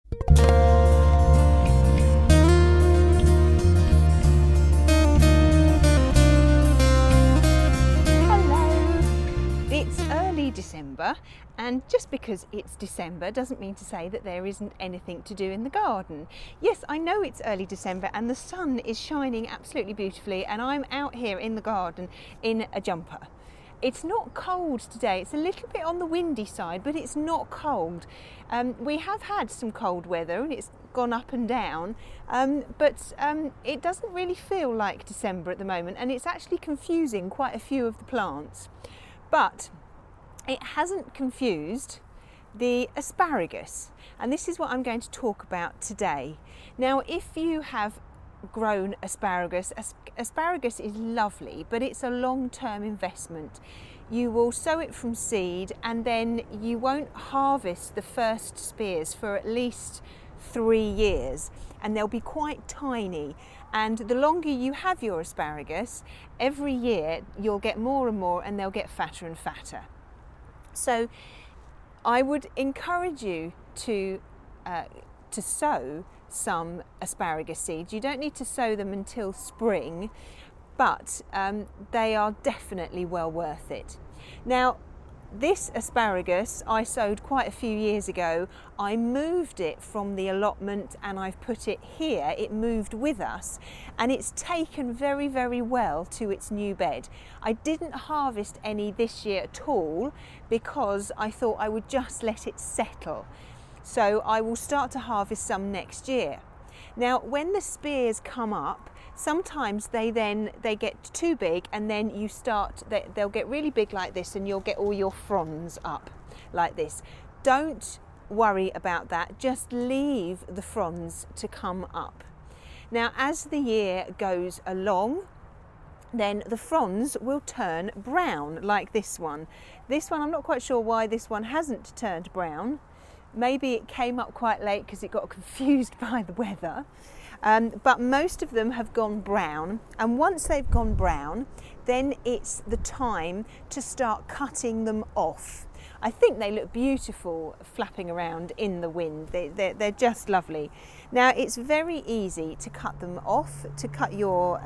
It's early December, and just because it's December doesn't mean to say that there isn't anything to do in the garden. Yes, I know it's early December and the sun is shining absolutely beautifully, and I'm out here in the garden in a jumper. It's not cold today. It's a little bit on the windy side, but it's not cold. We have had some cold weather and it's gone up and down, but it doesn't really feel like December at the moment, and it's actually confusing quite a few of the plants. But it hasn't confused the asparagus, and this is what I'm going to talk about today. Now, if you have grown asparagus, asparagus is lovely, but it's a long-term investment. You will sow it from seed and then you won't harvest the first spears for at least 3 years, and they'll be quite tiny. And the longer you have your asparagus, every year you'll get more and more, and they'll get fatter and fatter. So I would encourage you to sow some asparagus seeds. You don't need to sow them until spring, but they are definitely well worth it. Now, this asparagus I sowed quite a few years ago. I moved it from the allotment and I've put it here. It moved with us and it's taken very, very well to its new bed. I didn't harvest any this year at all because I thought I would just let it settle. So I will start to harvest some next year. Now, when the spears come up, sometimes they get too big, and then they'll get really big like this, and you'll get all your fronds up like this. Don't worry about that. Just leave the fronds to come up. Now, as the year goes along, then the fronds will turn brown like this one. This one, I'm not quite sure why this one hasn't turned brown. Maybe it came up quite late because it got confused by the weather. But most of them have gone brown, and once they've gone brown, then it's the time to start cutting them off. I think they look beautiful flapping around in the wind. They're just lovely. Now, it's very easy to cut them off, to cut your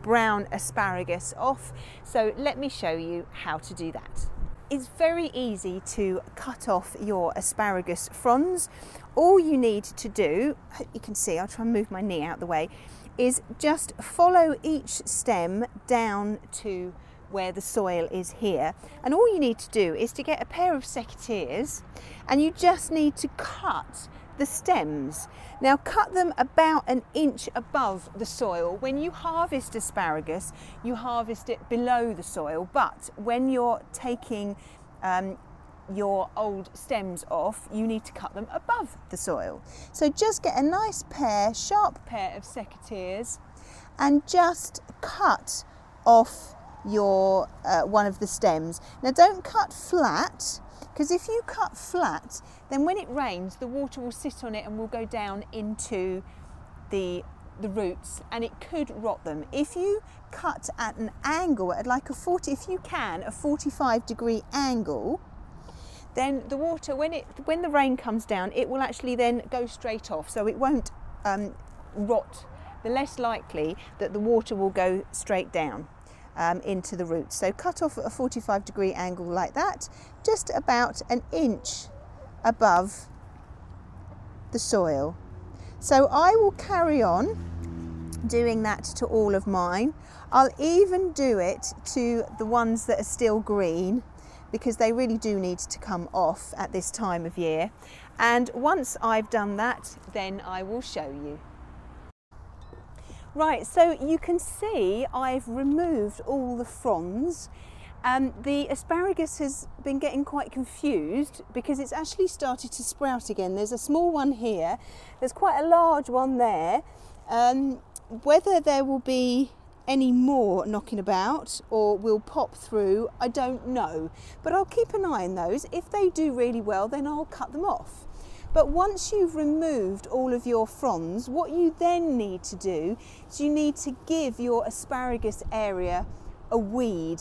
brown asparagus off. So let me show you how to do that. It's very easy to cut off your asparagus fronds. All you need to do, I hope you can see, I'll try and move my knee out of the way, is just follow each stem down to where the soil is here. And all you need to do is to get a pair of secateurs, and you just need to cut the stems. Now, cut them about 1 inch above the soil. When you harvest asparagus, you harvest it below the soil, but when you're taking your old stems off, you need to cut them above the soil. So just get a nice sharp pair of secateurs and just cut off your one of the stems. Now, don't cut flat, because if you cut flat, then when it rains, the water will sit on it and will go down into the roots, and it could rot them. If you cut at an angle, at like a 45-degree angle, then the water, when the rain comes down, it will actually then go straight off, so it won't rot. The less likely that the water will go straight down into the roots. So cut off at a 45-degree angle like that, just about 1 inch above the soil. So I will carry on doing that to all of mine. I'll even do it to the ones that are still green, because they really do need to come off at this time of year. And once I've done that, then I will show you. Right, so you can see I've removed all the fronds. The asparagus has been getting quite confused because it's actually started to sprout again. There's a small one here, there's quite a large one there. Whether there will be any more knocking about or will pop through, I don't know, but I'll keep an eye on those. If they do really well, then I'll cut them off. But once you've removed all of your fronds, what you then need to do is you need to give your asparagus area a weed.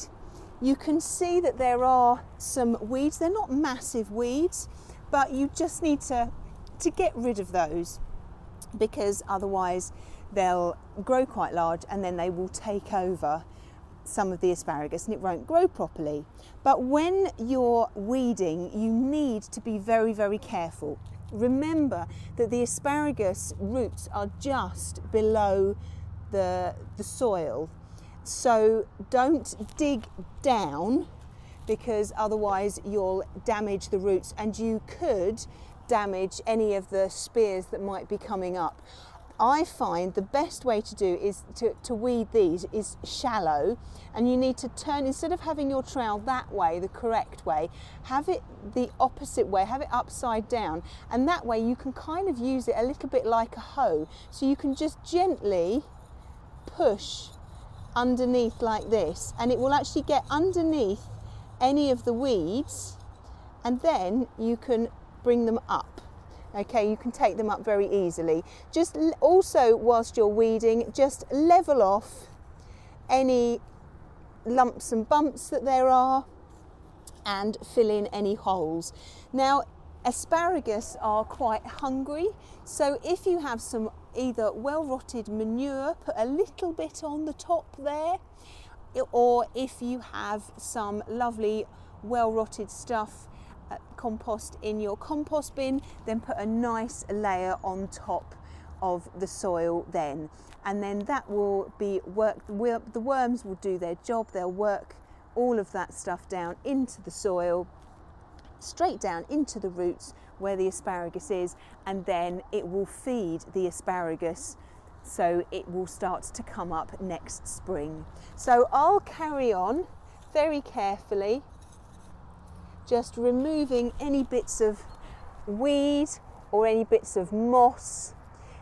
You can see that there are some weeds. They're not massive weeds, but you just need to to get rid of those, because otherwise they'll grow quite large and then they will take over some of the asparagus and it won't grow properly. But when you're weeding, you need to be very, very careful. Remember that the asparagus roots are just below the soil, so don't dig down, because otherwise you'll damage the roots and you could damage any of the spears that might be coming up. I find the best way to do is to weed these is shallow, and you need to turn, instead of having your trowel that way, the correct way, have it the opposite way, have it upside down, and that way you can kind of use it a little bit like a hoe. So you can just gently push underneath like this, and it will actually get underneath any of the weeds, and then you can bring them up. Okay, you can take them up very easily. Just also, whilst you're weeding, just level off any lumps and bumps that there are and fill in any holes. Now, asparagus are quite hungry, so if you have some either well-rotted manure, put a little bit on the top there, or if you have some lovely well-rotted stuff, compost in your compost bin, then put a nice layer on top of the soil then, and then that will be the worms will do their job. They'll work all of that stuff down into the soil, straight down into the roots where the asparagus is, and then it will feed the asparagus, so it will start to come up next spring. So I'll carry on very carefully, just removing any bits of weed or any bits of moss.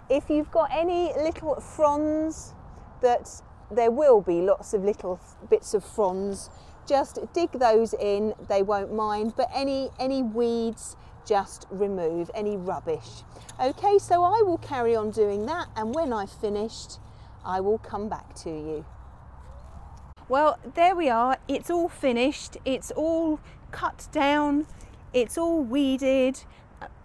If you've got any little fronds, that there will be lots of little bits of fronds, just dig those in, they won't mind, but any weeds, just remove any rubbish. Okay, so I will carry on doing that, and when I've finished, I will come back to you. Well, there we are, it's all finished, it's all cut down, it's all weeded,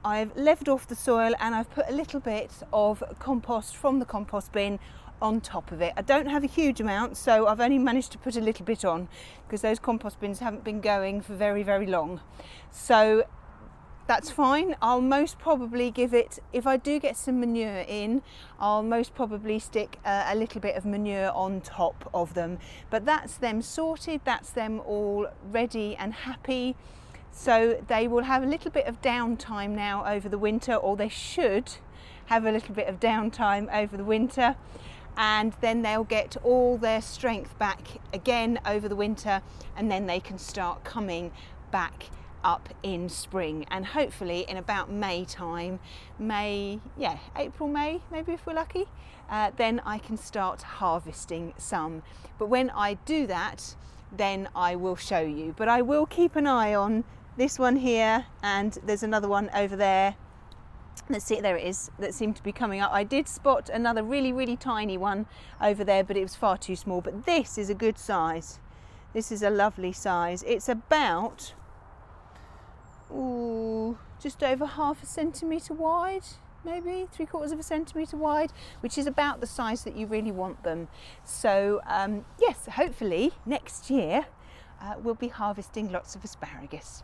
I've leveled off the soil, and I've put a little bit of compost from the compost bin on top of it. I don't have a huge amount, so I've only managed to put a little bit on because those compost bins haven't been going for very, very long. So that's fine. I'll most probably give it, if I do get some manure in, I'll most probably stick a little bit of manure on top of them. But that's them sorted, that's them all ready and happy. So they will have a little bit of downtime now over the winter, or they should have a little bit of downtime over the winter, and then they'll get all their strength back again over the winter, and then they can start coming back up in spring, and hopefully in about May time, April, May, maybe if we're lucky, then I can start harvesting some. But when I do that, then I will show you. But I will keep an eye on this one here, and there's another one over there. Let's see, there it is, that seemed to be coming up. I did spot another really, really tiny one over there, but it was far too small. But this is a good size. This is a lovely size. It's about, just over ½ centimetre wide, maybe 3/4 centimetre wide, which is about the size that you really want them. So yes, hopefully next year we'll be harvesting lots of asparagus.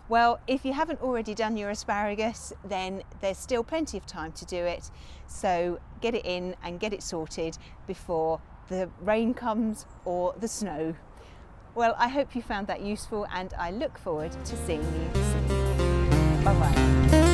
Well, if you haven't already done your asparagus, then there's still plenty of time to do it. So get it in and get it sorted before the rain comes or the snow. Well, I hope you found that useful, and I look forward to seeing you soon. Bye-bye.